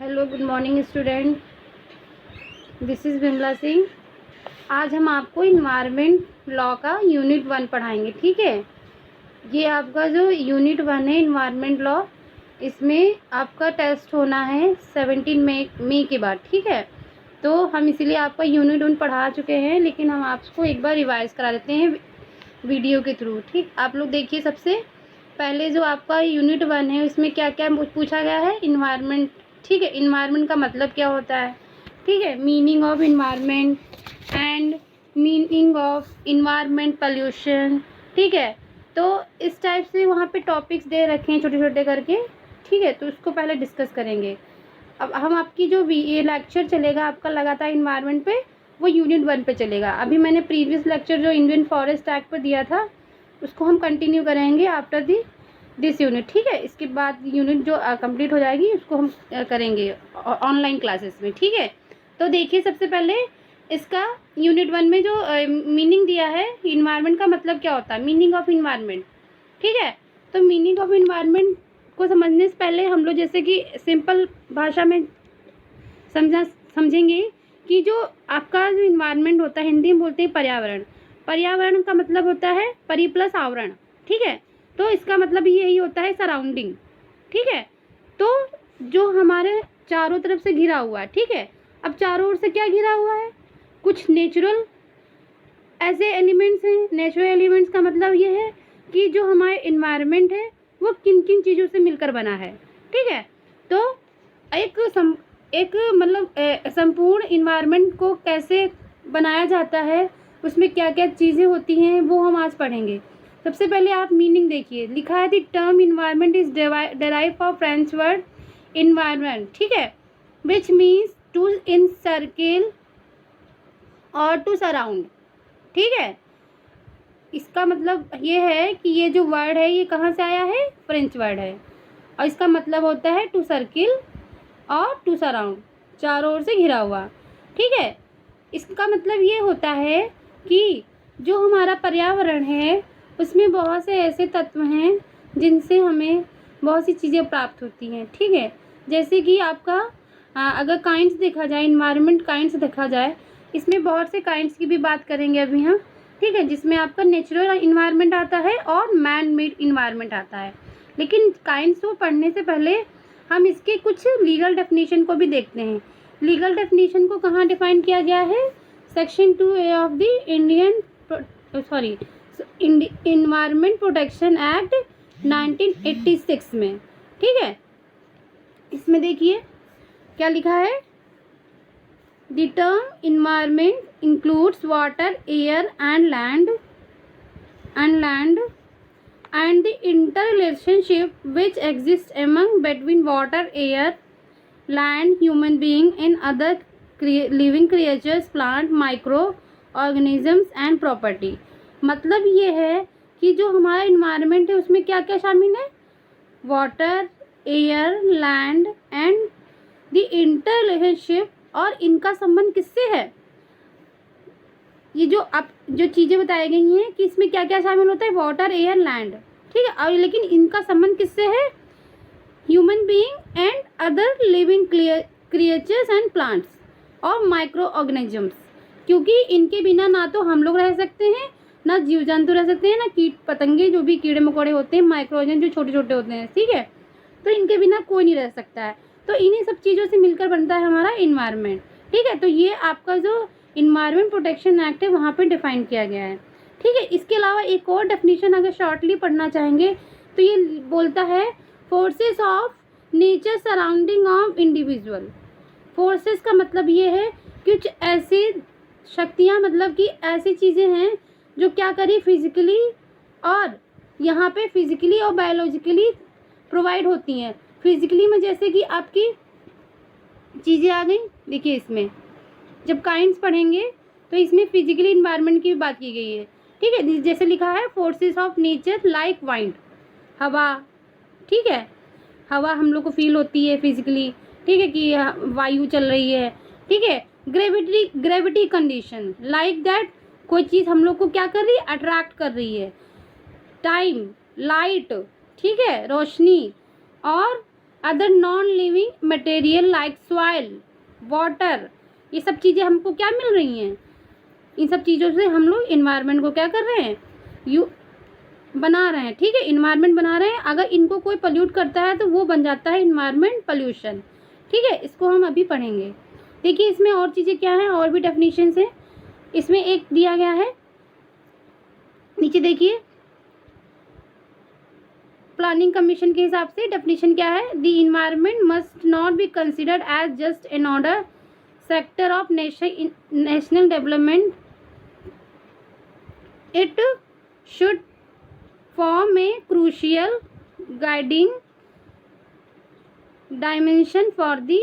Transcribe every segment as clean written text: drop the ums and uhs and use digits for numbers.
Hello, good morning student. This is Vimla Singh. आज हम आपको इन्वायरमेंट लॉ का यूनिट 1 पढ़ाएंगे। ठीक है, ये आपका जो यूनिट 1 है इन्वायरमेंट लॉ, इसमें आपका टेस्ट होना है 17 मई के बाद। ठीक है, तो हम इसीलिए आपका यूनिट 1 पढ़ा चुके हैं, लेकिन हम आपको एक बार रिवाइज करा देते हैं वीडियो के थ्रू। ठीक, आप लोग देखिए। सबसे पहले जो आपका यूनिट 1 है उसमें क्या क्या पूछा गया है? इन्वायरमेंट। ठीक है, इन्वायरमेंट का मतलब क्या होता है? ठीक है, meaning of environment and meaning of environment pollution. ठीक है, तो इस टाइप से वहाँ पे टॉपिक्स दे रखे हैं छोटे छोटे करके। ठीक है, तो उसको पहले डिस्कस करेंगे। अब हम आपकी जो भी ये लेक्चर चलेगा आपका लगातार इन्वायरमेंट पे, वो यूनिट 1 पे चलेगा। अभी मैंने प्रीवियस लेक्चर जो इंडियन फॉरेस्ट एक्ट पर दिया था उसको हम कंटिन्यू करेंगे आफ्टर दिस यूनिट। ठीक है, इसके बाद यूनिट जो कंप्लीट हो जाएगी उसको हम करेंगे ऑनलाइन क्लासेस में। ठीक है, तो देखिए सबसे पहले इसका यूनिट 1 में जो मीनिंग दिया है, इन्वायरमेंट का मतलब क्या होता है, मीनिंग ऑफ इन्वायरमेंट। ठीक है, तो मीनिंग ऑफ इन्वायरमेंट को समझने से पहले हम लोग जैसे कि सिंपल भाषा में समझेंगे कि जो आपका जो इन्वायरमेंट होता है, हिंदी में बोलते हैं पर्यावरण। पर्यावरण का मतलब होता है परि प्लस आवरण। ठीक है, तो इसका मतलब यही होता है सराउंडिंग। ठीक है, तो जो हमारे चारों तरफ से घिरा हुआ है। ठीक है, अब चारों ओर से क्या घिरा हुआ है? कुछ नेचुरल ऐसे एलिमेंट्स हैं। नेचुरल एलिमेंट्स का मतलब ये है कि जो हमारे इन्वायरमेंट है वो किन किन चीज़ों से मिलकर बना है। ठीक है, तो एक मतलब संपूर्ण इन्वायरमेंट को कैसे बनाया जाता है, उसमें क्या क्या चीज़ें होती हैं, वो हम आज पढ़ेंगे। सबसे पहले आप मीनिंग देखिए, लिखा है the term environment is derive from French word environment. ठीक है, विच मीन्स टू इनसर्किल और टू सराउंड। ठीक है, इसका मतलब ये है कि ये जो वर्ड है ये कहाँ से आया है? फ्रेंच वर्ड है, और इसका मतलब होता है टू सर्किल और टू सराउंड, चारों ओर से घिरा हुआ। ठीक है, इसका मतलब ये होता है कि जो हमारा पर्यावरण है उसमें बहुत से ऐसे तत्व हैं जिनसे हमें बहुत सी चीज़ें प्राप्त होती हैं। ठीक है, जैसे कि आपका अगर काइंड्स देखा जाए, इन्वायरमेंट काइंड्स देखा जाए, इसमें बहुत से काइंड्स की भी बात करेंगे अभी हम। ठीक है, जिसमें आपका नेचुरल इन्वायरमेंट आता है और मैन मेड इन्वायरमेंट आता है। लेकिन काइंड्स को पढ़ने से पहले हम इसके कुछ लीगल डेफिनेशन को भी देखते हैं। लीगल डेफिनेशन को कहाँ डिफाइन किया गया है? Section 2A of the environment protection act 1986 में। ठीक है, इसमें देखिए क्या लिखा है? The term environment includes water, air and and the interrelationship which exists among between water, air, land, human being and other living creatures, plant, microorganisms and property। मतलब ये है कि जो हमारा इन्वायरमेंट है उसमें क्या क्या शामिल है? Water, air, land and the interrelationship, और इनका संबंध किससे है? ये जो चीज़ें बताई गई हैं कि इसमें क्या क्या शामिल होता है? Water, air, land. ठीक है, और लेकिन इनका संबंध किससे है? Human being and other living creatures and plants और माइक्रो ऑर्गेनिजम्स। क्योंकि इनके बिना ना तो हम लोग रह सकते हैं, ना जीव जंतु रह सकते हैं, ना कीट पतंगे जो भी कीड़े मकोड़े होते हैं, माइक्रो ऑर्गेनिज्म जो छोटे छोटे होते हैं। ठीक है, तो इनके बिना कोई नहीं रह सकता है। तो इन्हीं सब चीज़ों से मिलकर बनता है हमारा इन्वायरमेंट। ठीक है, तो ये आपका जो इन्वायरमेंट प्रोटेक्शन एक्ट है वहाँ पे डिफाइन किया गया है। ठीक है, इसके अलावा एक और डेफिनेशन अगर शॉर्टली पढ़ना चाहेंगे तो ये बोलता है forces of nature surrounding of individual. Forces का मतलब ये है कुछ ऐसी शक्तियाँ, मतलब कि ऐसी चीज़ें हैं जो क्या करी फिजिकली, और यहाँ पे फिजिकली और बायोलॉजिकली प्रोवाइड होती हैं। फिजिकली में जैसे कि आपकी चीज़ें आ गई। देखिए इसमें जब काइंड्स पढ़ेंगे तो इसमें फिजिकली इन्वायरमेंट की भी बात की गई है। ठीक है, जैसे लिखा है forces of nature like wind, हवा। ठीक है, हवा हम लोग को फील होती है फिजिकली। ठीक है, कि वायु चल रही है। ठीक है, ग्रेविटी कंडीशन लाइक दैट, कोई चीज़ हम लोग को क्या कर रही है? अट्रैक्ट कर रही है। टाइम, लाइट, ठीक है, रोशनी, और other non living material like soil, water, ये सब चीज़ें हमको क्या मिल रही हैं, इन सब चीज़ों से हम लोग इन्वायरमेंट को क्या कर रहे हैं, यू बना रहे हैं, ठीक है, इन्वायरमेंट बना रहे हैं। अगर इनको कोई पोल्यूट करता है तो वो बन जाता है इन्वायरमेंट पोल्यूशन, ठीक है, इसको हम अभी पढ़ेंगे। देखिए इसमें और चीज़ें क्या हैं, और भी डेफिनेशंस हैं। इसमें एक दिया गया है, नीचे देखिए, प्लानिंग कमीशन के हिसाब से डेफिनेशन क्या है, the environment must not be considered as just another sector of national development, it should form a crucial guiding dimension for the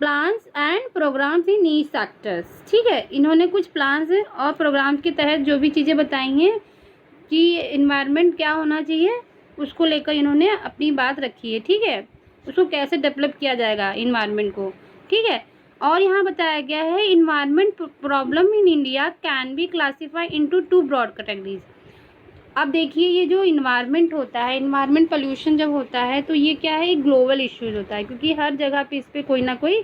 plans and programs in each sectors, ठीक है। इन्होंने कुछ plans और programmes के तहत जो भी चीज़ें बताई हैं कि इन्वायरमेंट क्या होना चाहिए, उसको लेकर इन्होंने अपनी बात रखी है, ठीक है, उसको कैसे डेवलप किया जाएगा इन्वायरमेंट को, ठीक है। और यहाँ बताया गया है environment problem in India can be classified into 2 broad categories. अब देखिए ये जो इन्वायरमेंट होता है, इन्वायरमेंट पोल्यूशन जब होता है तो ये क्या है, एक ग्लोबल इश्यूज होता है, क्योंकि हर जगह पे इस पर कोई ना कोई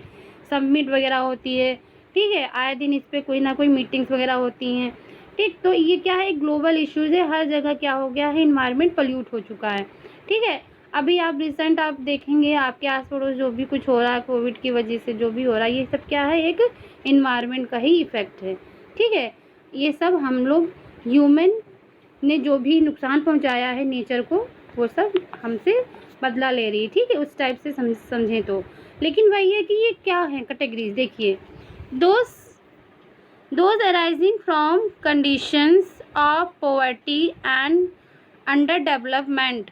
समिट वगैरह होती है, ठीक है, आए दिन इस पर कोई ना कोई मीटिंग्स वगैरह होती हैं, ठीक। तो ये क्या है, एक ग्लोबल इश्यूज है, हर जगह क्या हो गया है, इन्वायरमेंट पोल्यूट हो चुका है, ठीक है। अभी आप रिसेंट आप देखेंगे आपके आस पड़ोस जो भी कुछ हो रहा है कोविड की वजह से जो भी हो रहा है, ये सब क्या है, एक इन्वायरमेंट का ही इफेक्ट है, ठीक है। ये सब हम लोग ह्यूमन ने जो भी नुकसान पहुंचाया है नेचर को, वो सब हमसे बदला ले रही है, ठीक है, उस टाइप से समझें तो। लेकिन वही है कि ये क्या है कैटेगरीज, देखिए, those arising from conditions of poverty and under development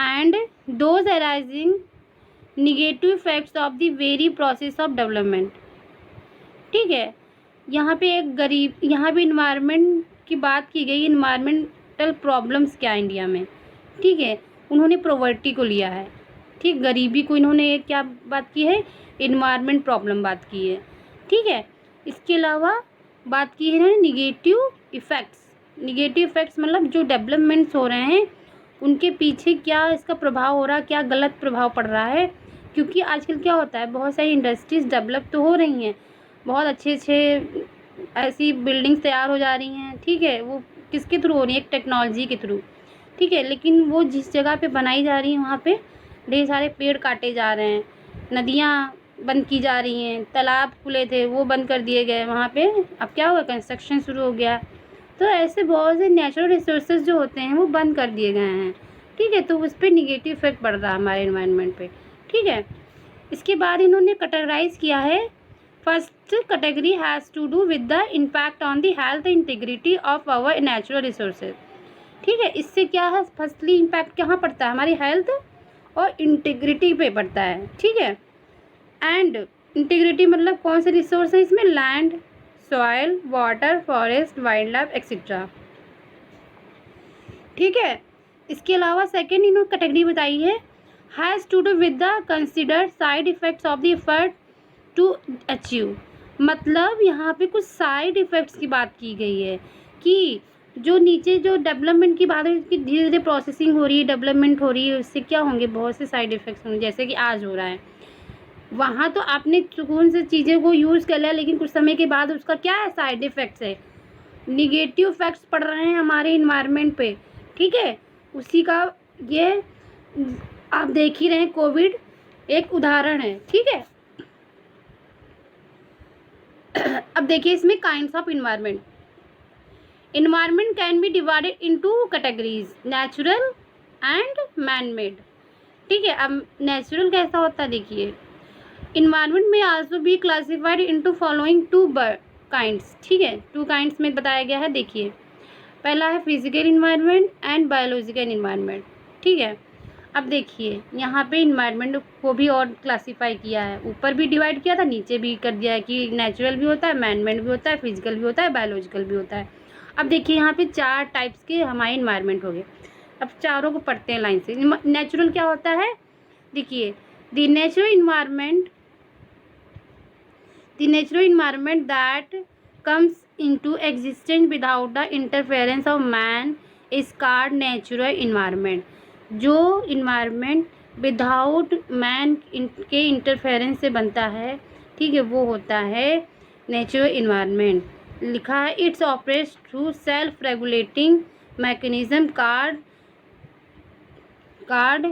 and those arising negative effects of the very process of development, ठीक है। यहाँ पे इन्वायरमेंट की बात की गई, इन्वायरमेंटल प्रॉब्लम्स क्या है इंडिया में, ठीक है, उन्होंने पॉवर्टी को लिया है, ठीक, गरीबी को इन्होंने क्या बात की है, इन्वायरमेंट प्रॉब्लम बात की है, ठीक है। इसके अलावा बात की है इन्होंने निगेटिव इफ़ेक्ट्स मतलब जो डेवलपमेंट्स हो रहे हैं उनके पीछे क्या इसका प्रभाव हो रहा है, क्या गलत प्रभाव पड़ रहा है, क्योंकि आजकल क्या होता है, बहुत सारी इंडस्ट्रीज़ डेवलप तो हो रही हैं, बहुत अच्छे ऐसी बिल्डिंग्स तैयार हो जा रही हैं, ठीक है, वो किसके थ्रू हो रही है, एक टेक्नोलॉजी के थ्रू, ठीक है। लेकिन वो जिस जगह पे बनाई जा रही है वहाँ पे ढेर सारे पेड़ काटे जा रहे हैं, नदियाँ बंद की जा रही हैं, तालाब खुले थे वो बंद कर दिए गए वहाँ पे, अब क्या हुआ, कंस्ट्रक्शन शुरू हो गया, तो ऐसे बहुत से नेचुरल रिसोर्सेज जो होते हैं वो बंद कर दिए गए हैं, ठीक है। तो उस पर निगेटिव इफेक्ट पड़ रहा है हमारे एनवायरनमेंट पे, ठीक है। इसके बाद इन्होंने कैटेगराइज किया है, first category has to do with the impact on the health integrity of our natural resources, ठीक है। इससे क्या है, फर्स्टली इम्पैक्ट कहाँ पड़ता है, हमारी हेल्थ और इंटीग्रिटी पे पड़ता है, ठीक है। एंड इंटीग्रिटी मतलब कौन से रिसोर्स है इसमें, land, soil, water, forest, wildlife etcetera, ठीक है। इसके अलावा सेकेंड इन्होंने कैटेगरी बताई है, has to do with the considered side effects of the effort to achieve, मतलब यहाँ पे कुछ साइड इफ़ेक्ट्स की बात की गई है कि जो नीचे जो डेवलपमेंट की बात है कि धीरे धीरे प्रोसेसिंग हो रही है, डेवलपमेंट हो रही है, उससे क्या होंगे, बहुत से साइड इफ़ेक्ट्स होंगे, जैसे कि आज हो रहा है, वहाँ तो आपने सुकून से चीज़ें को यूज़ कर लिया, लेकिन कुछ समय के बाद उसका क्या है, साइड इफ़ेक्ट्स है, निगेटिव इफ़ेक्ट्स पड़ रहे हैं हमारे इन्वायरमेंट पे, ठीक है। उसी का ये आप देख ही रहे हैं, कोविड एक उदाहरण है, ठीक है। अब देखिए इसमें kinds of environment can be divided into categories, natural and man made, ठीक है। अब नेचुरल कैसा होता है, देखिए, इन्वायरमेंट में also be classified into following 2 kinds, ठीक है, 2 काइंड्स में बताया गया है, देखिए, पहला है physical environment and biological environment, ठीक है। अब देखिए यहाँ पे इन्वायरमेंट को भी और क्लासीफाई किया है, ऊपर भी डिवाइड किया था, नीचे भी कर दिया है कि नेचुरल भी होता है, मैन मेड भी होता है, फिजिकल भी होता है, बायोलॉजिकल भी होता है। अब देखिए यहाँ पे 4 टाइप्स के हमारे इन्वायरमेंट हो गए, अब चारों को पढ़ते हैं लाइन से। नेचुरल क्या होता है, देखिए, the natural environment that comes into existence without the interference of man is called natural environment, जो इन्वायरमेंट विदाउट मैन के इंटरफेरेंस से बनता है, ठीक है, वो होता है नेचुरल इन्वायरमेंट। लिखा है it's operates through self regulating mechanism card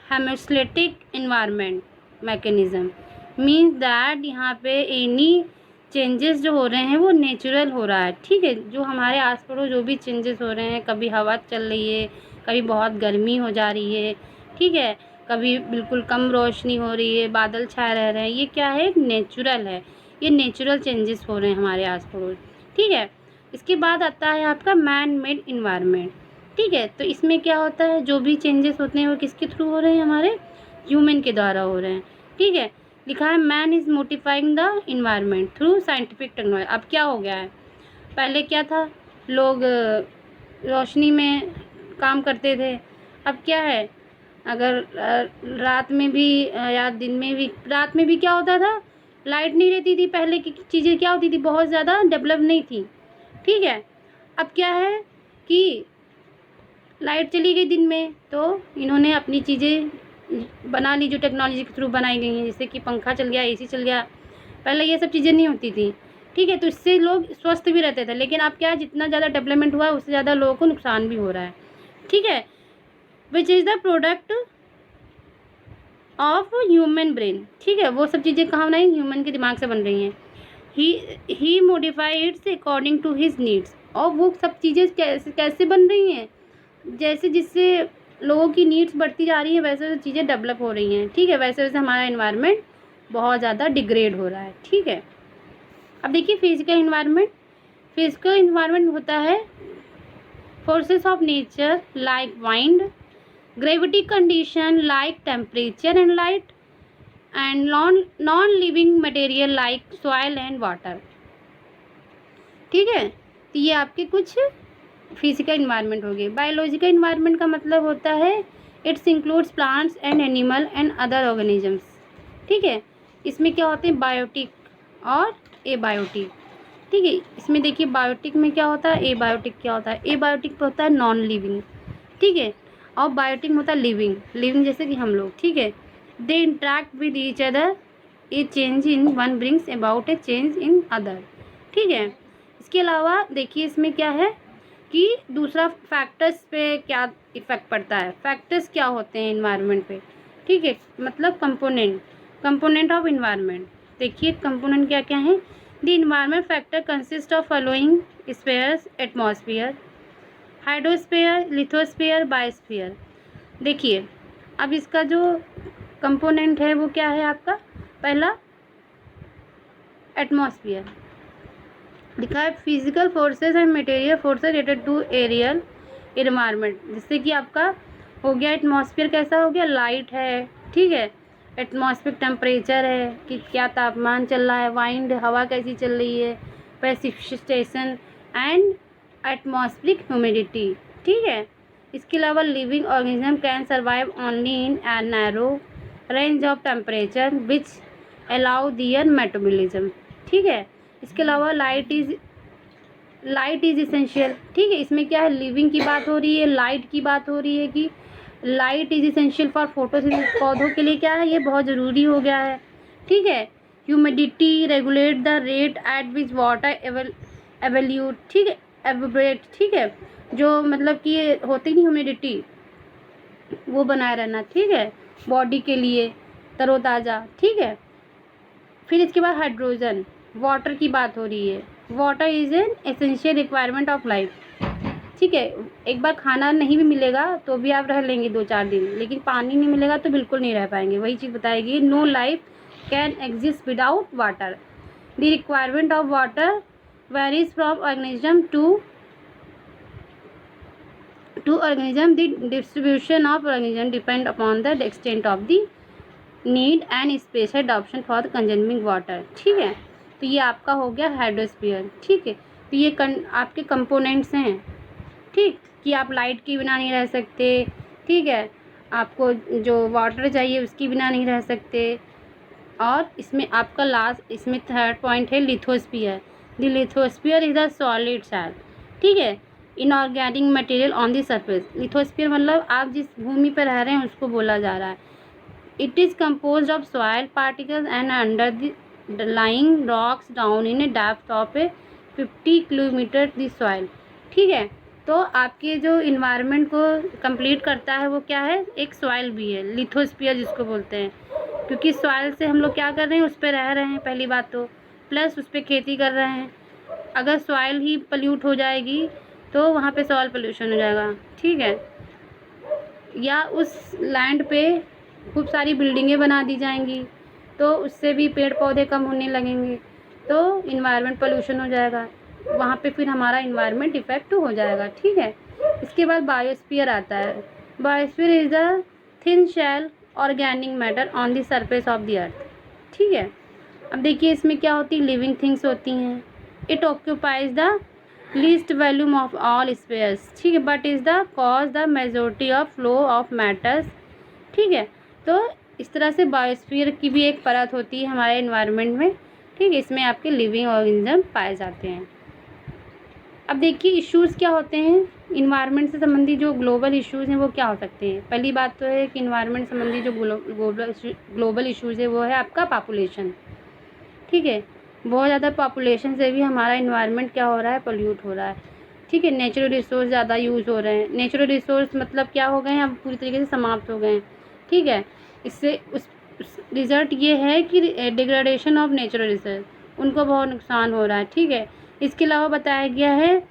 haemostatic environment mechanism, means that यहाँ पे एनी चेंजेस जो हो रहे हैं वो नेचुरल हो रहा है, ठीक है। जो हमारे आस पड़ोस जो भी चेंजेस हो रहे हैं, कभी हवा चल रही है, कभी बहुत गर्मी हो जा रही है, ठीक है, कभी बिल्कुल कम रोशनी हो रही है, बादल छाए रह रहे हैं, ये क्या है, नेचुरल है, ये नेचुरल चेंजेस हो रहे हैं हमारे आस पड़ोस, ठीक है। इसके बाद आता है आपका मैन मेड इन्वायरमेंट, ठीक है। तो इसमें क्या होता है, जो भी चेंजेस होते हैं वो किसके थ्रू हो रहे हैं, हमारे ह्यूमन के द्वारा हो रहे हैं, ठीक है। लिखा है man is modifying the environment through scientific technology. अब क्या हो गया है, पहले क्या था, लोग रोशनी में काम करते थे, अब क्या है, अगर रात में भी या दिन में भी, रात में भी क्या होता था, लाइट नहीं रहती थी, पहले की चीज़ें क्या होती थी, बहुत ज़्यादा डेवलप नहीं थी, ठीक है। अब क्या है कि लाइट चली गई दिन में, तो इन्होंने अपनी चीज़ें बना ली जो टेक्नोलॉजी के थ्रू बनाई गई हैं, जैसे कि पंखा चल गया, एसी चल गया, पहले ये सब चीज़ें नहीं होती थी, ठीक है। तो इससे लोग स्वस्थ भी रहते थे, लेकिन अब क्या है, जितना ज़्यादा डेवलपमेंट हुआ है उससे ज़्यादा लोगों को नुकसान भी हो रहा है, ठीक है। Which is the product of human brain, ठीक है, वो सब चीज़ें कहाँ बनाई, ह्यूमन के दिमाग से बन रही हैं। He modify its according to his needs, और वो सब चीज़ें कैसे कैसे बन रही हैं, जैसे जिससे लोगों की नीड्स बढ़ती जा रही हैं वैसे वैसे चीज़ें डेवलप हो रही हैं, ठीक है, वैसे वैसे हमारा इन्वायरमेंट बहुत ज़्यादा डिग्रेड हो रहा है, ठीक है। अब देखिए फिजिकल इन्वायरमेंट, फिजिकल इन्वायरमेंट होता है forces of nature like wind, gravity condition like temperature and light, and non living material like soil and water, ठीक है। तो ये आपके कुछ फिजिकल इन्वायरमेंट हो गए। बायोलॉजिकल इन्वायरमेंट का मतलब होता है it's includes plants and animal and other organisms, ठीक है। इसमें क्या होते हैं, बायोटिक और एबायोटिक, ठीक है। इसमें देखिए बायोटिक में क्या होता है, एबायोटिक क्या होता है, एबायोटिक होता है नॉन लिविंग, ठीक है, और बायोटिक होता है लिविंग, लिविंग जैसे कि हम लोग, ठीक है। They interact with each other, A change in one brings about A change in other, ठीक है। इसके अलावा देखिए इसमें क्या है कि दूसरा फैक्टर्स पे क्या इफ़ेक्ट पड़ता है, फैक्टर्स क्या होते हैं इन्वायरमेंट पे, ठीक है, मतलब कंपोनेंट ऑफ इन्वायरमेंट। देखिए कंपोनेंट क्या क्या है, the environment factor consist of following spheres, atmosphere, hydrosphere, lithosphere, biosphere. देखिए अब इसका जो कंपोनेंट है वो क्या है आपका, पहला एटमॉस्फेयर, लिखा है physical forces and material forces related to aerial environment, जिससे कि आपका हो गया एटमॉस्फेयर कैसा हो गया, लाइट है, ठीक है, एटमॉस्फेरिक टेम्परेचर है कि क्या तापमान चल रहा है, वाइंड हवा कैसी चल रही है, प्रेसिपिटेशन एंड एटमॉस्फेरिक ह्यूमिडिटी, ठीक है। इसके अलावा living organism can survive only in a narrow range of temperature which allow their metabolism, ठीक है। इसके अलावा लाइट इज़ इसेंशियल, ठीक है। इसमें क्या है, लिविंग की बात हो रही है, लाइट की बात हो रही है कि light is essential for photosynthesis, पौधों के लिए क्या है, ये बहुत ज़रूरी हो गया है, ठीक है। Humidity regulate the rate at which water evaluate, ठीक है, एवोब्रेट, ठीक है, जो मतलब कि ये होती नहीं ह्यूमिडिटी, वो बनाए रहना, ठीक है, बॉडी के लिए तरोताज़ा, ठीक है। फिर इसके बाद हाइड्रोजन, वाटर की बात हो रही है, water is an essential requirement of life, ठीक है। एक बार खाना नहीं भी मिलेगा तो भी आप रह लेंगे 2-4 दिन, लेकिन पानी नहीं मिलेगा तो बिल्कुल नहीं रह पाएंगे, वही चीज़ बताएगी, no life can exist without water, the requirement of water varies from organism to organism, the distribution of organism depend upon the extent of the need and special adoption for the consuming water, ठीक है। तो ये आपका हो गया hydrosphere, ठीक है। तो ये आपके कंपोनेंट्स हैं, ठीक, कि आप लाइट के बिना नहीं रह सकते, ठीक है, आपको जो वाटर चाहिए उसके बिना नहीं रह सकते, और इसमें आपका लास्ट इसमें थर्ड पॉइंट है lithosphere, the lithosphere is the solid shell, ठीक है। Inorganic material on the surface. Lithosphere मतलब आप जिस भूमि पर रह रहे हैं उसको बोला जा रहा है। It is composed of soil particles and under the lying rocks down in A depth of A 50 kilometre the soil. ठीक है, तो आपके जो इन्वायरमेंट को कंप्लीट करता है वो क्या है, एक सॉइल भी है, लिथोस्फीयर जिसको बोलते हैं, क्योंकि सॉइल से हम लोग क्या कर रहे हैं, उस पर रह रहे हैं पहली बात तो, प्लस उस पर खेती कर रहे हैं। अगर सॉइल ही पल्यूट हो जाएगी तो वहाँ पे सॉइल पोल्यूशन हो जाएगा। ठीक है, या उस लैंड पे खूब सारी बिल्डिंगें बना दी जाएंगी तो उससे भी पेड़ पौधे कम होने लगेंगे, तो इन्वायरमेंट पोल्यूशन हो जाएगा, वहाँ पे फिर हमारा इन्वायरमेंट इफेक्ट हो जाएगा। ठीक है, इसके बाद बायोस्फीयर आता है। Biosphere is the thin shell organic matter on the surface of the earth. ठीक है, अब देखिए इसमें क्या होती है, लिविंग थिंग्स होती हैं। It occupies the least volume of all spheres. ठीक है, but is the cause the majority of flow of matters. ठीक है, तो इस तरह से बायोस्फीयर की भी एक परत होती है हमारे इन्वायरमेंट में। ठीक है, इसमें आपके लिविंग ऑर्गेनिज्म पाए जाते हैं। अब देखिए इश्यूज़ क्या होते हैं इन्वायरमेंट से संबंधी, जो ग्लोबल इश्यूज़ हैं वो क्या हो सकते हैं। पहली बात तो है कि इन्वायरमेंट संबंधी जो ग्लोबल इश्यूज़ है वो है आपका पॉपुलेशन। ठीक है, बहुत ज़्यादा पॉपुलेशन से भी हमारा इन्वायरमेंट क्या हो रहा है, पोल्यूट हो रहा है। ठीक है, नेचुरल रिसोर्स ज़्यादा यूज़ हो रहे हैं। नेचुरल रिसोर्स मतलब क्या हो गए हैं, अब पूरी तरीके से समाप्त हो गए हैं। ठीक है, इससे उस रिज़ल्ट ये है कि डिग्रेडेशन ऑफ नेचुरल रिसोर्स, उनको बहुत नुकसान हो रहा है। ठीक है, इसके अलावा बताया गया है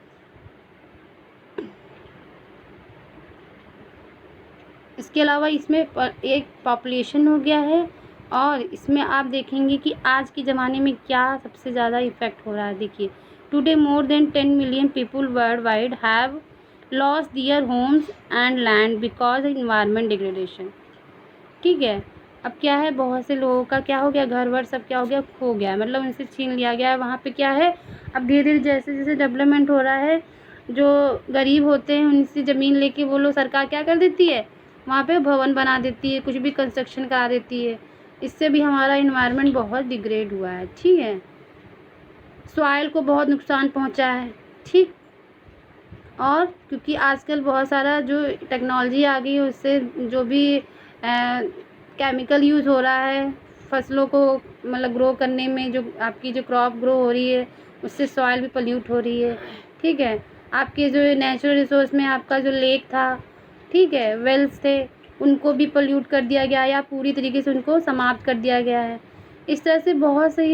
इसमें एक पॉपुलेशन हो गया है, और इसमें आप देखेंगे कि आज के ज़माने में क्या सबसे ज़्यादा इफ़ेक्ट हो रहा है। देखिए, today more than 10 million people world wide have lost their homes and land because environment degradation. ठीक है, अब क्या है, बहुत से लोगों का क्या हो गया, घर वर सब क्या हो गया, खो गया, मतलब उनसे छीन लिया गया है। वहाँ पे क्या है, अब धीरे धीरे जैसे जैसे डेवलपमेंट हो रहा है, जो गरीब होते हैं उनसे ज़मीन लेके वो लोग, सरकार क्या कर देती है, वहाँ पे भवन बना देती है, कुछ भी कंस्ट्रक्शन करा देती है। इससे भी हमारा इन्वायरमेंट बहुत डिग्रेड हुआ है। ठीक है, सॉइल को बहुत नुकसान पहुँचा है। ठीक, और क्योंकि आजकल बहुत सारा जो टेक्नोलॉजी आ गई है उससे जो भी केमिकल यूज़ हो रहा है फसलों को मतलब ग्रो करने में, जो आपकी जो क्रॉप ग्रो हो रही है उससे सॉइल भी पोल्यूट हो रही है। ठीक है, आपके जो नेचुरल रिसोर्स में आपका जो लेक था, ठीक है, वेल्स थे, उनको भी पोल्यूट कर दिया गया या पूरी तरीके से उनको समाप्त कर दिया गया है। इस तरह से बहुत से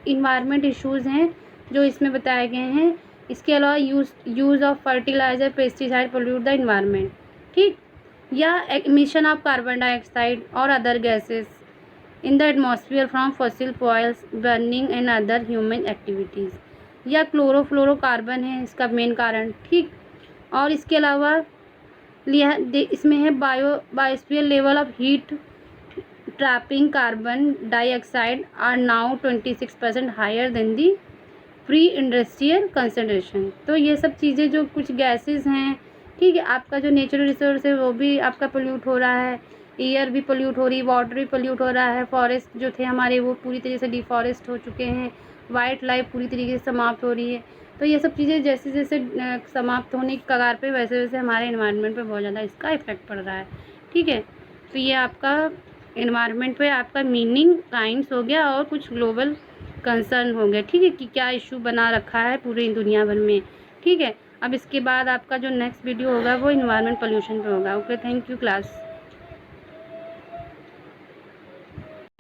इन्वायरमेंट इश्यूज़ हैं जो इसमें बताए गए हैं। इसके अलावा use of fertiliser pesticide pollute the environment. ठीक, या एमिशन ऑफ कार्बन डाइऑक्साइड और other gases in the atmosphere from fossil fuels burning and other human activities, या क्लोरोफ्लोरोकार्बन है इसका मेन कारण। ठीक, और इसके अलावा इसमें है biosphere level of heat trapping carbon dioxide are now 26% higher than the pre industrial concentration. तो ये सब चीज़ें जो कुछ गैसेस हैं, ठीक है, आपका जो नेचुरल रिसोर्स है वो भी आपका पोल्यूट हो रहा है, एयर भी पोल्यूट हो रही है, वाटर भी पोल्यूट हो रहा है, फॉरेस्ट जो थे हमारे वो पूरी तरीके से डिफॉरेस्ट हो चुके हैं, वाइल्ड लाइफ पूरी तरीके से समाप्त हो रही है। तो ये सब चीज़ें जैसे जैसे समाप्त होने की कगार पे वैसे वैसे हमारे इन्वायरमेंट पे बहुत ज़्यादा इसका इफ़ेक्ट पड़ रहा है। ठीक है, तो ये आपका इन्वायरमेंट पे आपका मीनिंग साइंस हो गया और कुछ ग्लोबल कंसर्न हो गया। ठीक है, कि क्या इशू बना रखा है पूरी दुनिया भर में। ठीक है, अब इसके बाद आपका जो नेक्स्ट वीडियो होगा वो इन्वायरमेंट पोल्यूशन पे होगा। Okay, thank you class.